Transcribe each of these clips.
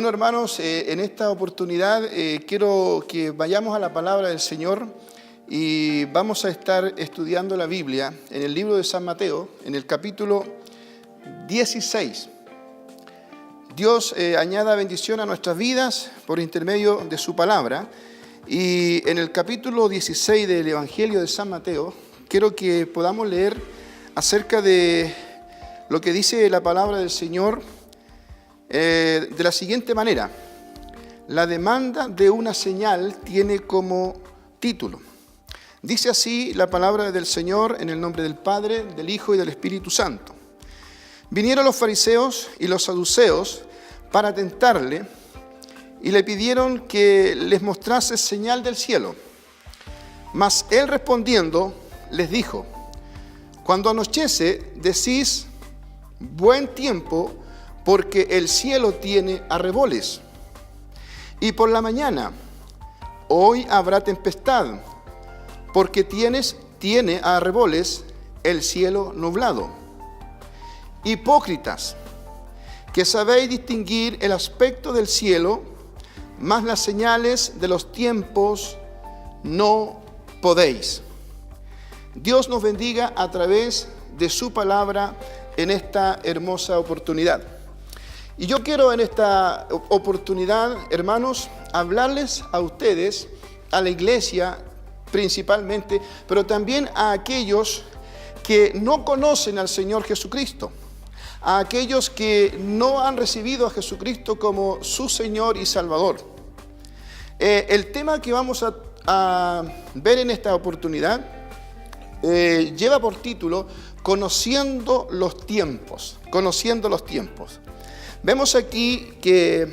Bueno, hermanos, en esta oportunidad quiero que vayamos a la palabra del Señor y vamos a estar estudiando la Biblia en el libro de San Mateo, en el capítulo 16. Dios añada bendición a nuestras vidas por intermedio de su palabra. Y en el capítulo 16 del Evangelio de San Mateo, quiero que podamos leer acerca de lo que dice la palabra del Señor de la siguiente manera. La demanda de una señal tiene como título. Dice así la palabra del Señor en el nombre del Padre, del Hijo y del Espíritu Santo. Vinieron los fariseos y los saduceos para tentarle y le pidieron que les mostrase señal del cielo. Mas él respondiendo les dijo: cuando anochece decís buen tiempo, porque el cielo tiene arreboles. Y por la mañana, hoy habrá tempestad, porque tiene arreboles el cielo nublado. Hipócritas, que sabéis distinguir el aspecto del cielo, mas las señales de los tiempos no podéis. Dios nos bendiga a través de su palabra en esta hermosa oportunidad. Y yo quiero en esta oportunidad, hermanos, hablarles a ustedes, a la iglesia principalmente, pero también a aquellos que no conocen al Señor Jesucristo, a aquellos que no han recibido a Jesucristo como su Señor y Salvador. El tema que vamos a ver en esta oportunidad lleva por título Conociendo los tiempos. Conociendo los tiempos. Vemos aquí que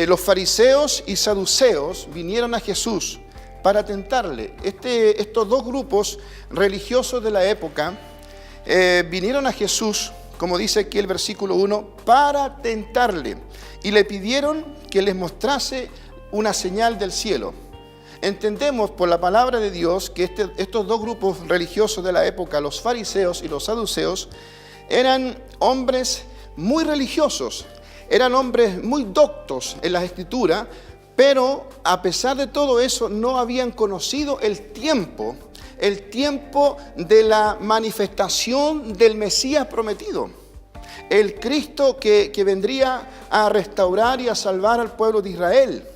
los fariseos y saduceos vinieron a Jesús para tentarle. Estos dos grupos religiosos de la época vinieron a Jesús, como dice aquí el versículo 1, para tentarle. Y le pidieron que les mostrase una señal del cielo. Entendemos por la palabra de Dios que estos dos grupos religiosos de la época, los fariseos y los saduceos, eran hombres muy religiosos, eran hombres muy doctos en las Escrituras, pero a pesar de todo eso no habían conocido el tiempo de la manifestación del Mesías prometido, el Cristo que vendría a restaurar y a salvar al pueblo de Israel.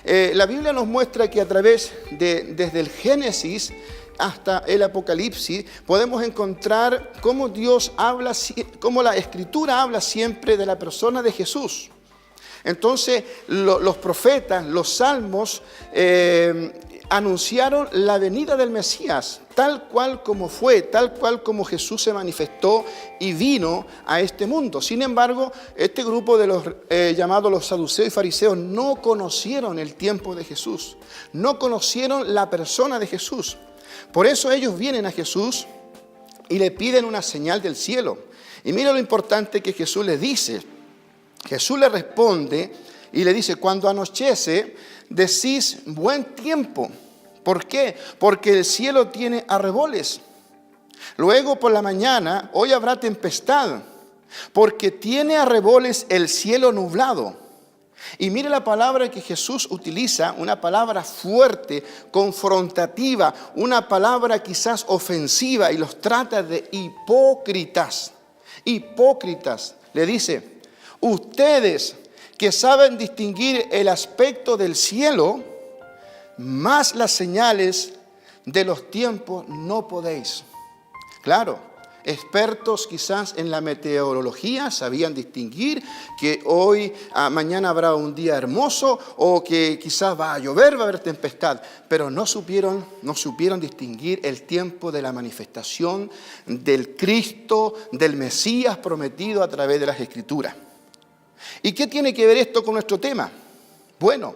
La Biblia nos muestra que a través desde el Génesis hasta el Apocalipsis, podemos encontrar cómo Dios habla, cómo la Escritura habla siempre de la persona de Jesús. Entonces, los profetas, los salmos, anunciaron la venida del Mesías, tal cual como fue, tal cual como Jesús se manifestó y vino a este mundo. Sin embargo, este grupo de los llamados los saduceos y fariseos no conocieron el tiempo de Jesús, no conocieron la persona de Jesús. Por eso ellos vienen a Jesús y le piden una señal del cielo. Y mira lo importante que Jesús les dice. Jesús le responde y le dice: cuando anochece, decís buen tiempo. ¿Por qué? Porque el cielo tiene arreboles. Luego por la mañana, hoy habrá tempestad, porque tiene arreboles el cielo nublado. Y mire la palabra que Jesús utiliza, una palabra fuerte, confrontativa, una palabra quizás ofensiva, y los trata de hipócritas. Hipócritas, le dice: ustedes que saben distinguir el aspecto del cielo, más las señales de los tiempos no podéis. Claro, expertos quizás en la meteorología sabían distinguir que hoy, mañana habrá un día hermoso, o que quizás va a llover, va a haber tempestad, pero no supieron distinguir el tiempo de la manifestación del Cristo, del Mesías prometido a través de las Escrituras. ¿Y qué tiene que ver esto con nuestro tema? Bueno,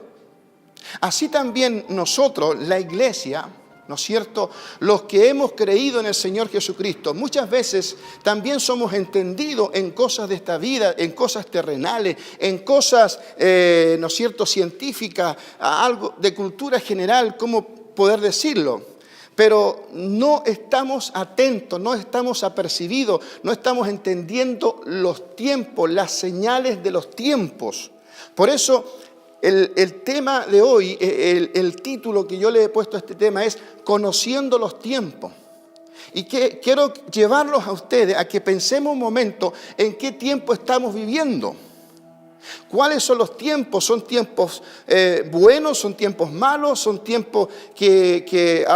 así también nosotros, la iglesia, ¿no es cierto?, los que hemos creído en el Señor Jesucristo, muchas veces también somos entendidos en cosas de esta vida, en cosas terrenales, en cosas, ¿no es cierto?, científicas, algo de cultura general, ¿cómo poder decirlo? pero no estamos atentos, no estamos apercibidos, no estamos entendiendo los tiempos, las señales de los tiempos. Por eso el tema de hoy, el título que yo le he puesto a este tema es Conociendo los tiempos. Y que quiero llevarlos a ustedes a que pensemos un momento en qué tiempo estamos viviendo. ¿Cuáles son los tiempos? ¿Son tiempos buenos? ¿Son tiempos malos? ¿Son tiempos que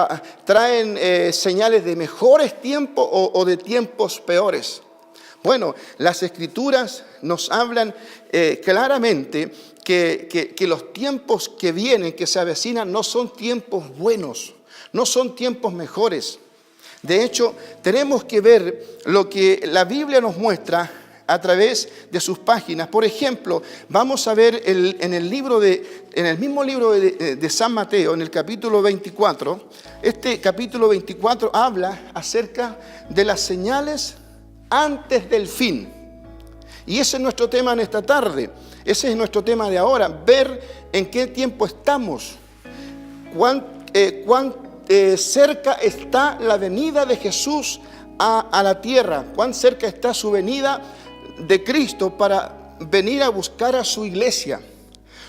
traen señales de mejores tiempos o de tiempos peores? Bueno, las Escrituras nos hablan claramente que los tiempos que vienen, que se avecinan, no son tiempos buenos, no son tiempos mejores. De hecho, tenemos que ver lo que la Biblia nos muestra a través de sus páginas. Por ejemplo, vamos a ver en el mismo libro de San Mateo, en el capítulo 24. Este capítulo 24 habla acerca de las señales antes del fin. Y ese es nuestro tema en esta tarde. Ese es nuestro tema de ahora, ver en qué tiempo estamos, cuán cerca está la venida de Jesús a la tierra, cuán cerca está su venida de Cristo para venir a buscar a su iglesia.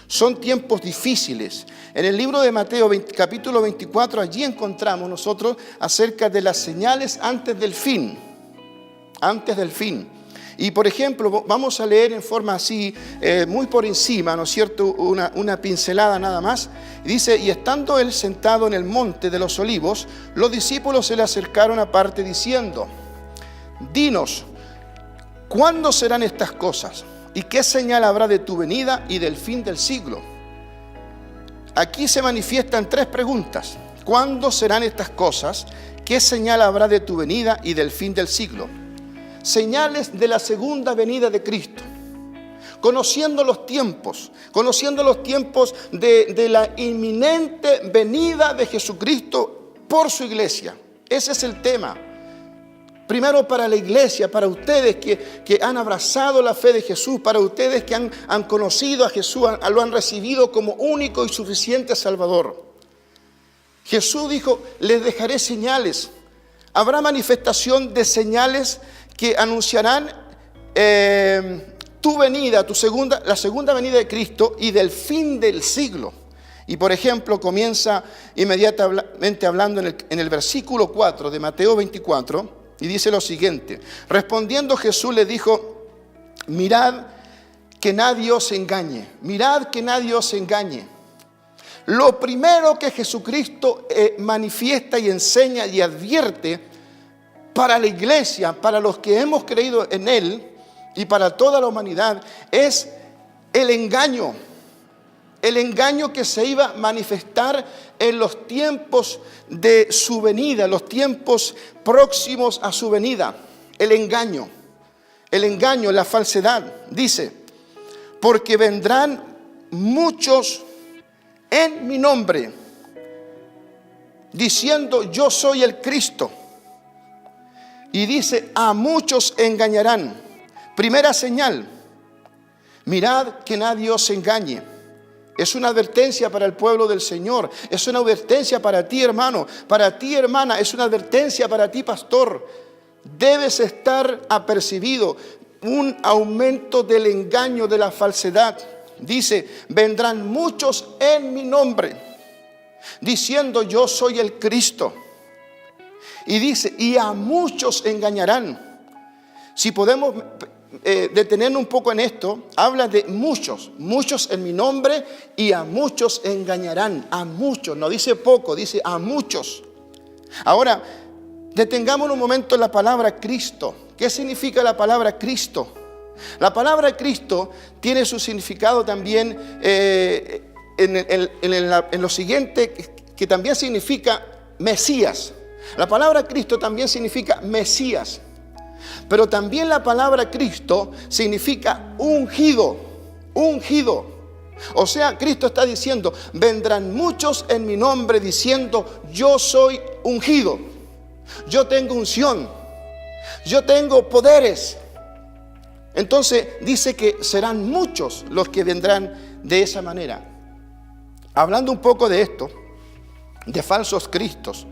Son tiempos difíciles. En el libro de Mateo, capítulo 24, allí encontramos nosotros acerca de las señales antes del fin. Antes del fin. Y por ejemplo, vamos a leer en forma así, muy por encima, ¿no es cierto? Una pincelada nada más. Dice, y estando él sentado en el monte de los olivos, los discípulos se le acercaron aparte diciendo, dinos, ¿cuándo serán estas cosas? ¿Y qué señal habrá de tu venida y del fin del siglo? Aquí se manifiestan tres preguntas. ¿Cuándo serán estas cosas? ¿Qué señal habrá de tu venida y del fin del siglo? Señales de la segunda venida de Cristo. Conociendo los tiempos de la inminente venida de Jesucristo por su iglesia. Ese es el tema. Primero para la iglesia, para ustedes que han abrazado la fe de Jesús, para ustedes que han conocido a Jesús, lo han recibido como único y suficiente Salvador. Jesús dijo, les dejaré señales. Habrá manifestación de señales que anunciarán tu venida, la segunda venida de Cristo y del fin del siglo. Y por ejemplo, comienza inmediatamente hablando en el versículo 4 de Mateo 24 y dice lo siguiente. Respondiendo Jesús le dijo, mirad que nadie os engañe, mirad que nadie os engañe. Lo primero que Jesucristo manifiesta y enseña y advierte para la iglesia, para los que hemos creído en Él y para toda la humanidad, es el engaño que se iba a manifestar en los tiempos de su venida, los tiempos próximos a su venida. El engaño, la falsedad. Dice, porque vendrán muchos en mi nombre, diciendo yo soy el Cristo. Y dice, a muchos engañarán. Primera señal, mirad que nadie os engañe. Es una advertencia para el pueblo del Señor. Es una advertencia para ti, hermano, para ti, hermana. Es una advertencia para ti, pastor. Debes estar apercibido. Un aumento del engaño, de la falsedad. Dice, vendrán muchos en mi nombre, diciendo yo soy el Cristo. Y dice, y a muchos engañarán. Si podemos detenernos un poco en esto, habla de muchos en mi nombre y a muchos engañarán. A muchos, no dice poco, dice a muchos. Ahora, detengámonos un momento en la palabra Cristo. ¿Qué significa la palabra Cristo? La palabra Cristo tiene su significado también en lo siguiente, que también significa Mesías. La palabra Cristo también significa Mesías. Pero también la palabra Cristo significa ungido. O sea, Cristo está diciendo, vendrán muchos en mi nombre diciendo, yo soy ungido. Yo tengo unción. Yo tengo poderes. Entonces dice que serán muchos los que vendrán de esa manera. Hablando un poco de esto, de falsos cristos.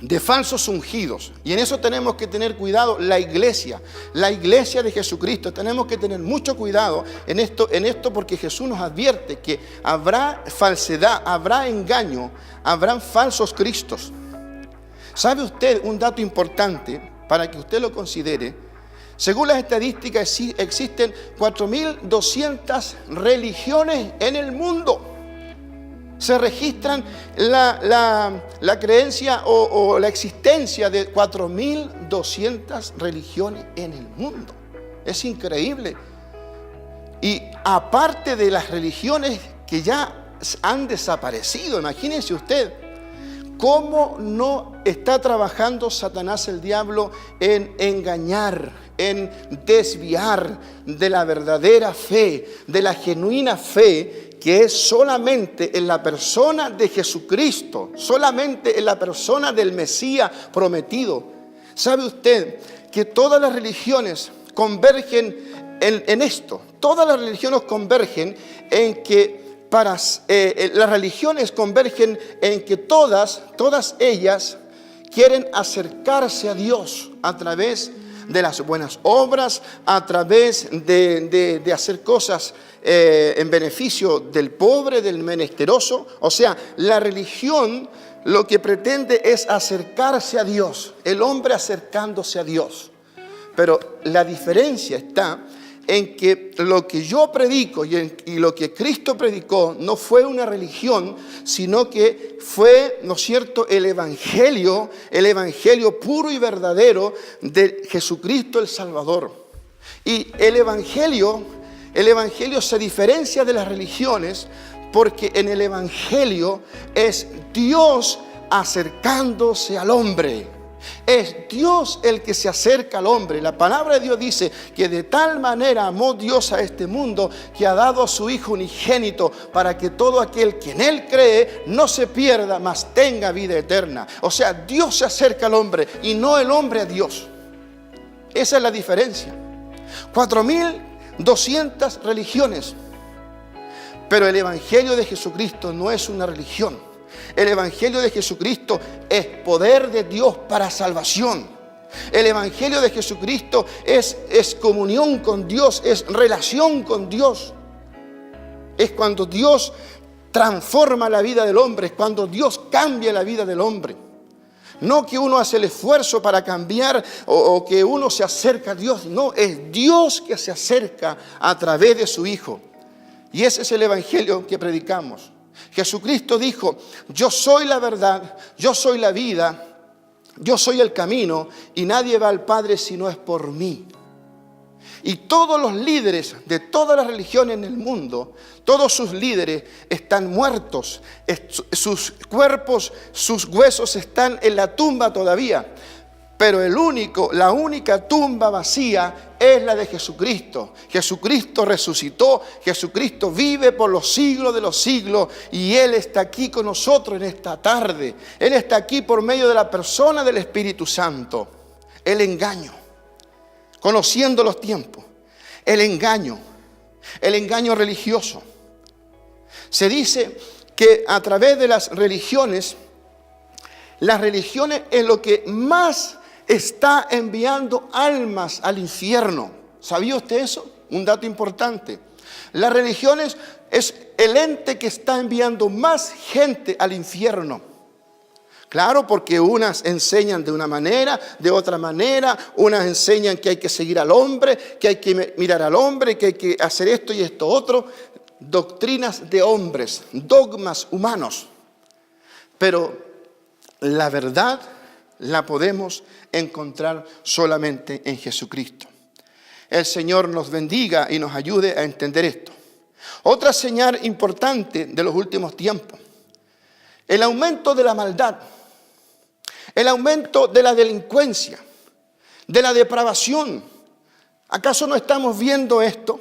de falsos ungidos. Y en eso tenemos que tener cuidado la iglesia de Jesucristo. Tenemos que tener mucho cuidado en esto porque Jesús nos advierte que habrá falsedad, habrá engaño, habrán falsos cristos. ¿Sabe usted un dato importante para que usted lo considere? Según las estadísticas, existen 4.200 religiones en el mundo. Se registran la creencia o la existencia de 4.200 religiones en el mundo. Es increíble. Y aparte de las religiones que ya han desaparecido, imagínense usted cómo no está trabajando Satanás, el diablo, en engañar, en desviar de la verdadera fe, de la genuina fe, que es solamente en la persona de Jesucristo, solamente en la persona del Mesías prometido. ¿Sabe usted que todas las religiones convergen en esto? Todas las religiones convergen en que las religiones convergen en que todas ellas quieren acercarse a Dios a través de las buenas obras, a través de hacer cosas en beneficio del pobre, del menesteroso. O sea, la religión lo que pretende es acercarse a Dios, el hombre acercándose a Dios. Pero la diferencia está en que lo que yo predico y lo que Cristo predicó no fue una religión, sino que fue, ¿no es cierto?, el evangelio puro y verdadero de Jesucristo el Salvador. Y el evangelio se diferencia de las religiones porque en el evangelio es Dios acercándose al hombre. Es Dios el que se acerca al hombre. La palabra de Dios dice que de tal manera amó Dios a este mundo que ha dado a su Hijo unigénito para que todo aquel que en Él cree no se pierda, mas tenga vida eterna. O sea, Dios se acerca al hombre y no el hombre a Dios. Esa es la diferencia. 4.200 religiones. Pero el Evangelio de Jesucristo no es una religión. El Evangelio de Jesucristo es poder de Dios para salvación. El Evangelio de Jesucristo es comunión con Dios, es relación con Dios. Es cuando Dios transforma la vida del hombre, es cuando Dios cambia la vida del hombre. No que uno hace el esfuerzo para cambiar o que uno se acerca a Dios. No, es Dios que se acerca a través de su Hijo. Y ese es el Evangelio que predicamos. Jesucristo dijo: yo soy la verdad, yo soy la vida, yo soy el camino y nadie va al Padre si no es por mí. Y todos los líderes de todas las religiones en el mundo, todos sus líderes están muertos, sus cuerpos, sus huesos están en la tumba todavía. Pero la única tumba vacía es la de Jesucristo. Jesucristo resucitó, Jesucristo vive por los siglos de los siglos y Él está aquí con nosotros en esta tarde. Él está aquí por medio de la persona del Espíritu Santo. El engaño, conociendo los tiempos, el engaño religioso. Se dice que a través de las religiones es lo que más está enviando almas al infierno. ¿Sabía usted eso? Un dato importante. Las religiones es el ente que está enviando más gente al infierno. Claro, porque unas enseñan de una manera, de otra manera. Unas enseñan que hay que seguir al hombre, que hay que mirar al hombre, que hay que hacer esto y esto otro. Doctrinas de hombres, dogmas humanos. Pero la verdad la podemos encontrar solamente en Jesucristo. El Señor nos bendiga y nos ayude a entender esto. Otra señal importante de los últimos tiempos: el aumento de la maldad, el aumento de la delincuencia, de la depravación. ¿Acaso no estamos viendo esto?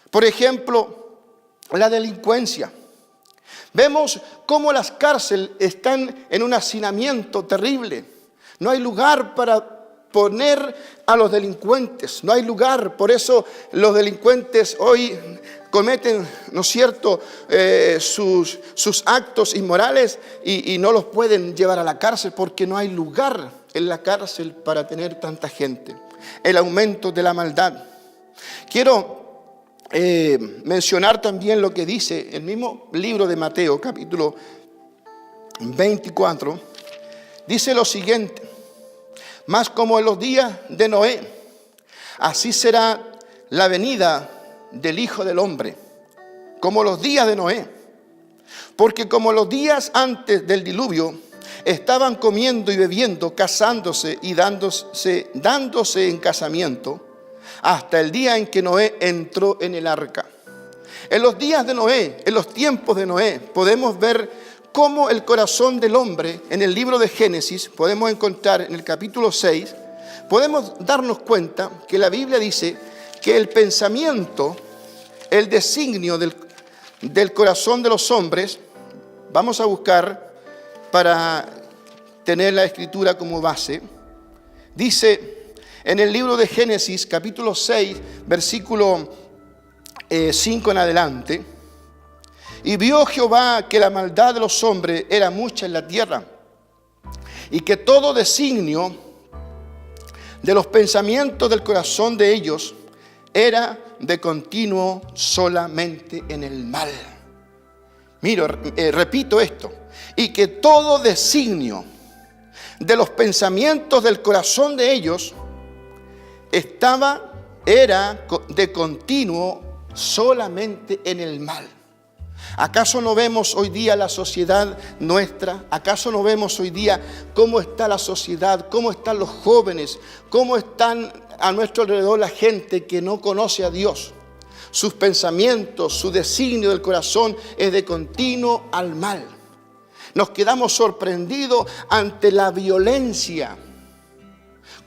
Por ejemplo, la delincuencia. Vemos cómo las cárceles están en un hacinamiento terrible. No hay lugar para poner a los delincuentes, no hay lugar. Por eso los delincuentes hoy cometen, ¿no es cierto?, sus actos inmorales y no los pueden llevar a la cárcel porque no hay lugar en la cárcel para tener tanta gente. El aumento de la maldad. Quiero mencionar también lo que dice el mismo libro de Mateo, capítulo 24. Dice lo siguiente: mas como en los días de Noé, así será la venida del Hijo del Hombre, como los días de Noé. Porque como los días antes del diluvio, estaban comiendo y bebiendo, casándose y dándose en casamiento, hasta el día en que Noé entró en el arca. En los días de Noé, en los tiempos de Noé, podemos ver cómo el corazón del hombre, en el libro de Génesis, podemos encontrar en el capítulo 6, podemos darnos cuenta que la Biblia dice que el pensamiento, el designio del corazón de los hombres, vamos a buscar para tener la escritura como base, dice en el libro de Génesis, capítulo 6, versículo 5 en adelante: y vio Jehová que la maldad de los hombres era mucha en la tierra, y que todo designio de los pensamientos del corazón de ellos era de continuo solamente en el mal. Miro, repito esto: y que todo designio de los pensamientos del corazón de ellos era de continuo solamente en el mal. ¿Acaso no vemos hoy día la sociedad nuestra? ¿Acaso no vemos hoy día cómo está la sociedad, cómo están los jóvenes, cómo están a nuestro alrededor la gente que no conoce a Dios? Sus pensamientos, su designio del corazón es de continuo al mal. Nos quedamos sorprendidos ante la violencia,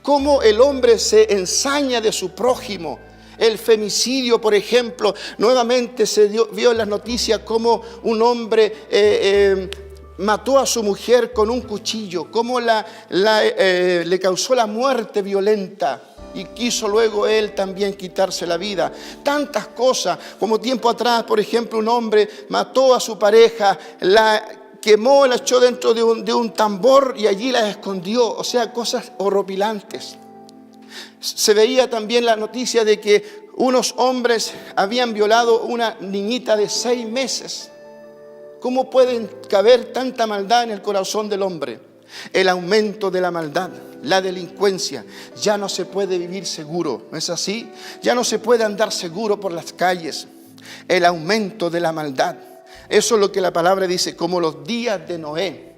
cómo el hombre se ensaña de su prójimo. El femicidio, por ejemplo, nuevamente vio en las noticias cómo un hombre mató a su mujer con un cuchillo, cómo le causó la muerte violenta y quiso luego él también quitarse la vida. Tantas cosas, como tiempo atrás, por ejemplo, un hombre mató a su pareja, la quemó, la echó dentro de un tambor y allí la escondió. O sea, cosas horripilantes. Se veía también la noticia de que unos hombres habían violado una niñita de 6 meses. ¿Cómo puede caber tanta maldad en el corazón del hombre? El aumento de la maldad, la delincuencia. Ya no se puede vivir seguro, ¿no es así? Ya no se puede andar seguro por las calles. El aumento de la maldad. Eso es lo que la palabra dice, como los días de Noé.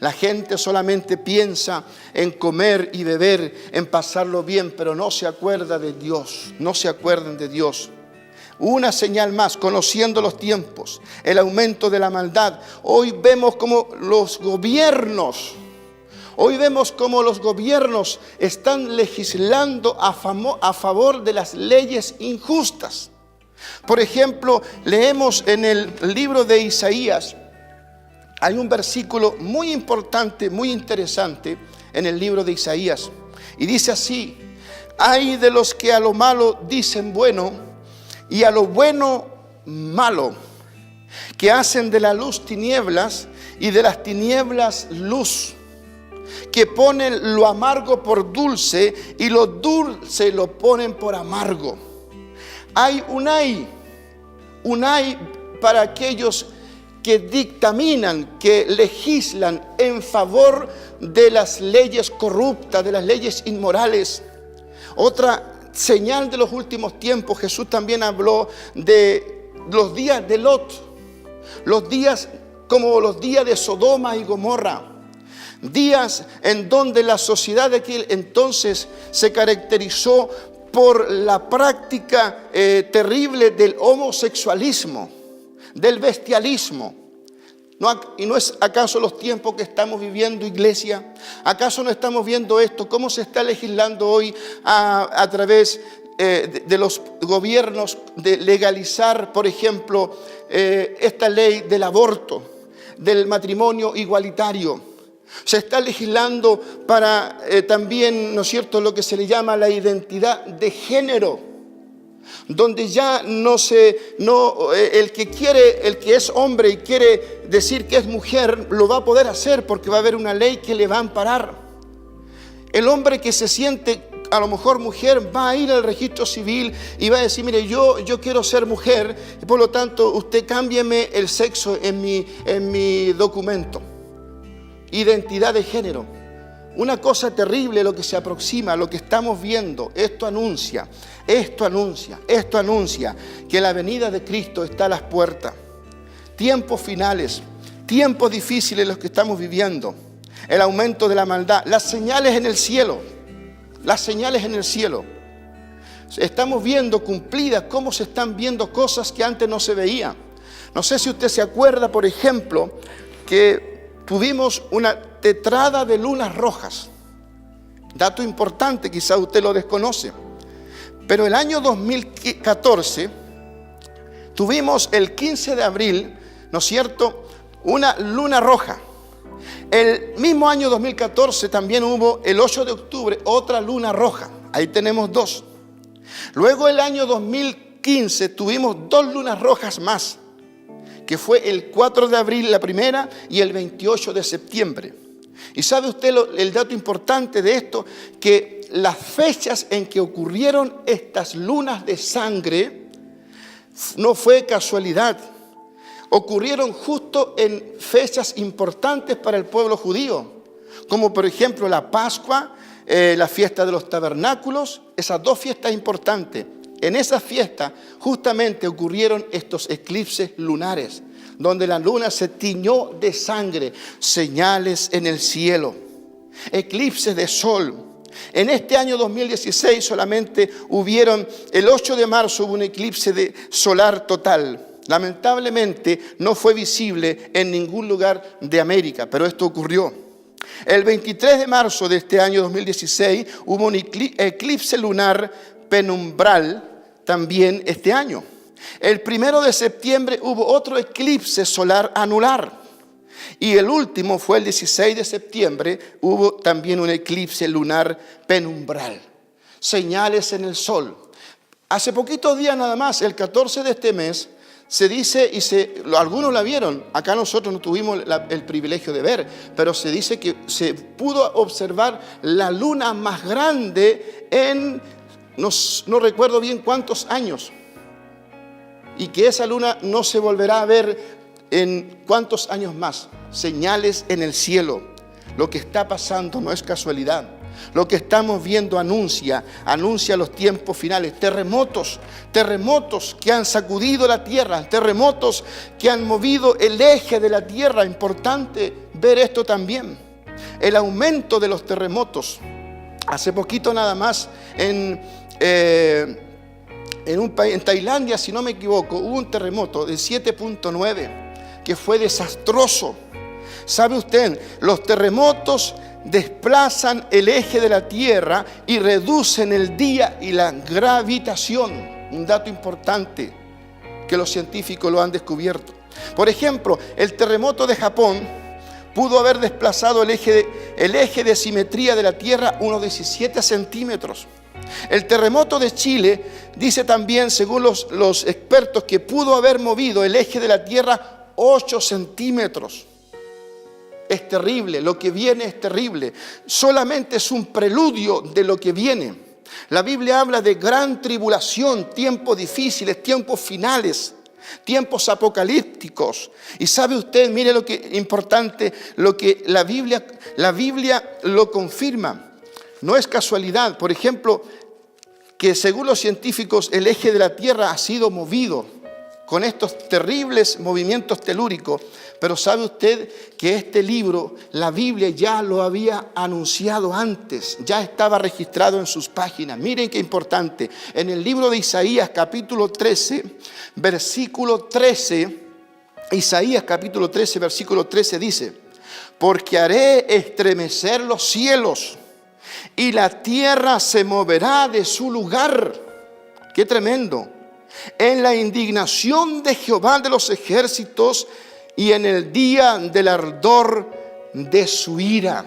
La gente solamente piensa en comer y beber, en pasarlo bien, pero no se acuerda de Dios, no se acuerdan de Dios. Una señal más, conociendo los tiempos, el aumento de la maldad. Hoy vemos como los gobiernos están legislando a favor de las leyes injustas. Por ejemplo, leemos en el libro de Isaías, hay un versículo muy importante, muy interesante en el libro de Isaías. Y dice así: ay de los que a lo malo dicen bueno y a lo bueno malo, que hacen de la luz tinieblas y de las tinieblas luz, que ponen lo amargo por dulce y lo dulce lo ponen por amargo. Hay un ay para aquellos que dictaminan, que legislan en favor de las leyes corruptas, de las leyes inmorales. Otra señal de los últimos tiempos, Jesús también habló de los días de Lot, los días como los días de Sodoma y Gomorra, días en donde la sociedad de aquel entonces se caracterizó por la práctica terrible del homosexualismo, del bestialismo. ¿Y no es acaso los tiempos que estamos viviendo, iglesia? ¿Acaso no estamos viendo esto? ¿Cómo se está legislando hoy a través de los gobiernos de legalizar, por ejemplo, esta ley del aborto, del matrimonio igualitario? Se está legislando para también, ¿no es cierto?, lo que se le llama la identidad de género, donde ya el que es hombre y quiere decir que es mujer, lo va a poder hacer porque va a haber una ley que le va a amparar. El hombre que se siente a lo mejor mujer va a ir al registro civil y va a decir, mire, yo quiero ser mujer y por lo tanto usted cámbieme el sexo en mi documento. Identidad de género. Una cosa terrible lo que se aproxima, lo que estamos viendo. Esto anuncia que la venida de Cristo está a las puertas. Tiempos finales, tiempos difíciles los que estamos viviendo. El aumento de la maldad, las señales en el cielo. Estamos viendo cumplidas cómo se están viendo cosas que antes no se veían. No sé si usted se acuerda, por ejemplo, que tuvimos una tetrada de lunas rojas. Dato importante, quizá usted lo desconoce. Pero el año 2014 tuvimos el 15 de abril, ¿no es cierto?, una luna roja. El mismo año 2014 también hubo el 8 de octubre otra luna roja. Ahí tenemos dos. Luego el año 2015 tuvimos dos lunas rojas más, que fue el 4 de abril la primera y el 28 de septiembre. Y sabe usted el dato importante de esto, que las fechas en que ocurrieron estas lunas de sangre no fue casualidad. Ocurrieron justo en fechas importantes para el pueblo judío, como por ejemplo la Pascua, la fiesta de los tabernáculos, esas dos fiestas importantes. En esa fiesta justamente ocurrieron estos eclipses lunares, donde la luna se tiñó de sangre, señales en el cielo, eclipses de sol. En este año 2016 solamente el 8 de marzo hubo un eclipse solar total. Lamentablemente no fue visible en ningún lugar de América, pero esto ocurrió. El 23 de marzo de este año 2016 hubo un eclipse lunar penumbral también este año. El 1 de septiembre hubo otro eclipse solar anular. Y el último fue el 16 de septiembre, hubo también un eclipse lunar penumbral. Señales en el sol. Hace poquitos días nada más, el 14 de este mes, se dice, algunos la vieron, acá nosotros no tuvimos el privilegio de ver, pero se dice que se pudo observar la luna más grande no recuerdo bien cuántos años, y que esa luna no se volverá a ver en cuántos años más. Señales en el cielo. Lo que está pasando no es casualidad. Lo que estamos viendo anuncia los tiempos finales. Terremotos que han sacudido la tierra, terremotos que han movido el eje de la tierra. Importante ver esto también. El aumento de los terremotos. Hace poquito nada más en Tailandia, si no me equivoco, hubo un terremoto de 7.9 que fue desastroso. ¿Sabe usted? Los terremotos desplazan el eje de la tierra y reducen el día y la gravitación. Un dato importante que los científicos lo han descubierto. Por ejemplo, el terremoto de Japón pudo haber desplazado el eje de simetría de la tierra unos 17 centímetros. El terremoto de Chile dice también, según los expertos, que pudo haber movido el eje de la tierra 8 centímetros. Es terrible, lo que viene es terrible. Solamente es un preludio de lo que viene. La Biblia habla de gran tribulación, tiempos difíciles, tiempos finales, tiempos apocalípticos. Y sabe usted, mire lo que importante, lo que la Biblia lo confirma. No es casualidad, por ejemplo, que según los científicos el eje de la Tierra ha sido movido con estos terribles movimientos telúricos. Pero ¿sabe usted que este libro, la Biblia, ya lo había anunciado antes? Ya estaba registrado en sus páginas. Miren qué importante. En el libro de Isaías, capítulo 13, versículo 13, Isaías capítulo 13, versículo 13 dice: porque haré estremecer los cielos y la tierra se moverá de su lugar. ¡Qué tremendo! En la indignación de Jehová de los ejércitos y en el día del ardor de su ira.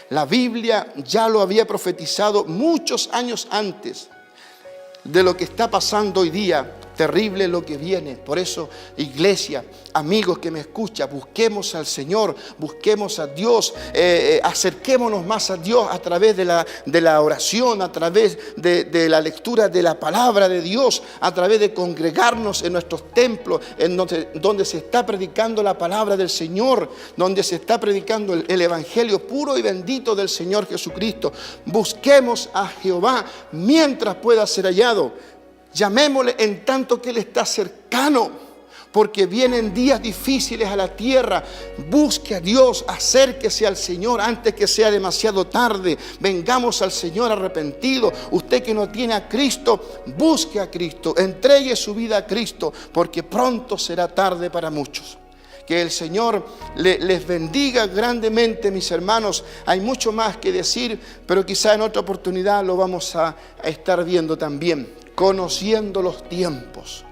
La Biblia ya lo había profetizado muchos años antes de lo que está pasando hoy día. Terrible lo que viene. Por eso, iglesia, amigos que me escuchan, busquemos al Señor, busquemos a Dios, acerquémonos más a Dios a través de la oración, a través de la lectura de la palabra de Dios, a través de congregarnos en nuestros templos, en donde se está predicando la palabra del Señor, donde se está predicando el evangelio puro y bendito del Señor Jesucristo. Busquemos a Jehová mientras pueda ser hallado. Llamémosle en tanto que Él está cercano, porque vienen días difíciles a la tierra. Busque a Dios, acérquese al Señor antes que sea demasiado tarde. Vengamos al Señor arrepentido. Usted que no tiene a Cristo, busque a Cristo, entregue su vida a Cristo, porque pronto será tarde para muchos. Que el Señor les bendiga grandemente, mis hermanos. Hay mucho más que decir, pero quizá en otra oportunidad lo vamos a estar viendo también. Conociendo los tiempos.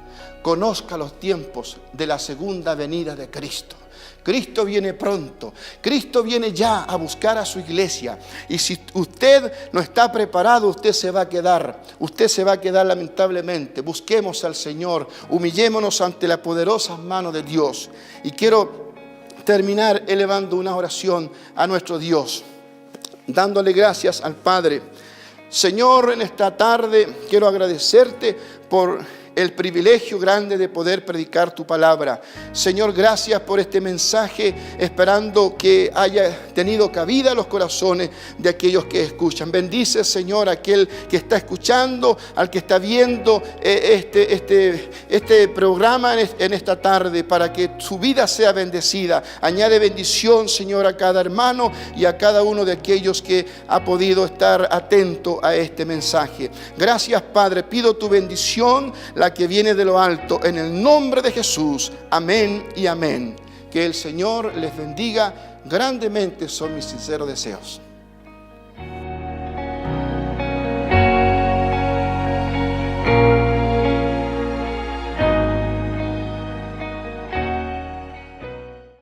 Conozca los tiempos de la segunda venida de Cristo. Cristo viene pronto. Cristo viene ya a buscar a su iglesia. Y si usted no está preparado, usted se va a quedar. Usted se va a quedar lamentablemente. Busquemos al Señor. Humillémonos ante la poderosa mano de Dios. Y quiero terminar elevando una oración a nuestro Dios, dándole gracias al Padre. Señor, en esta tarde quiero agradecerte por el privilegio grande de poder predicar tu palabra. Señor, gracias por este mensaje, esperando que haya tenido cabida a los corazones de aquellos que escuchan. Bendice, Señor, a aquel que está escuchando, al que está viendo este programa en esta tarde, para que su vida sea bendecida. Añade bendición, Señor, a cada hermano y a cada uno de aquellos que ha podido estar atento a este mensaje. Gracias, Padre. Pido tu bendición, la que viene de lo alto, en el nombre de Jesús. Amén y amén. Que el Señor les bendiga grandemente, son mis sinceros deseos.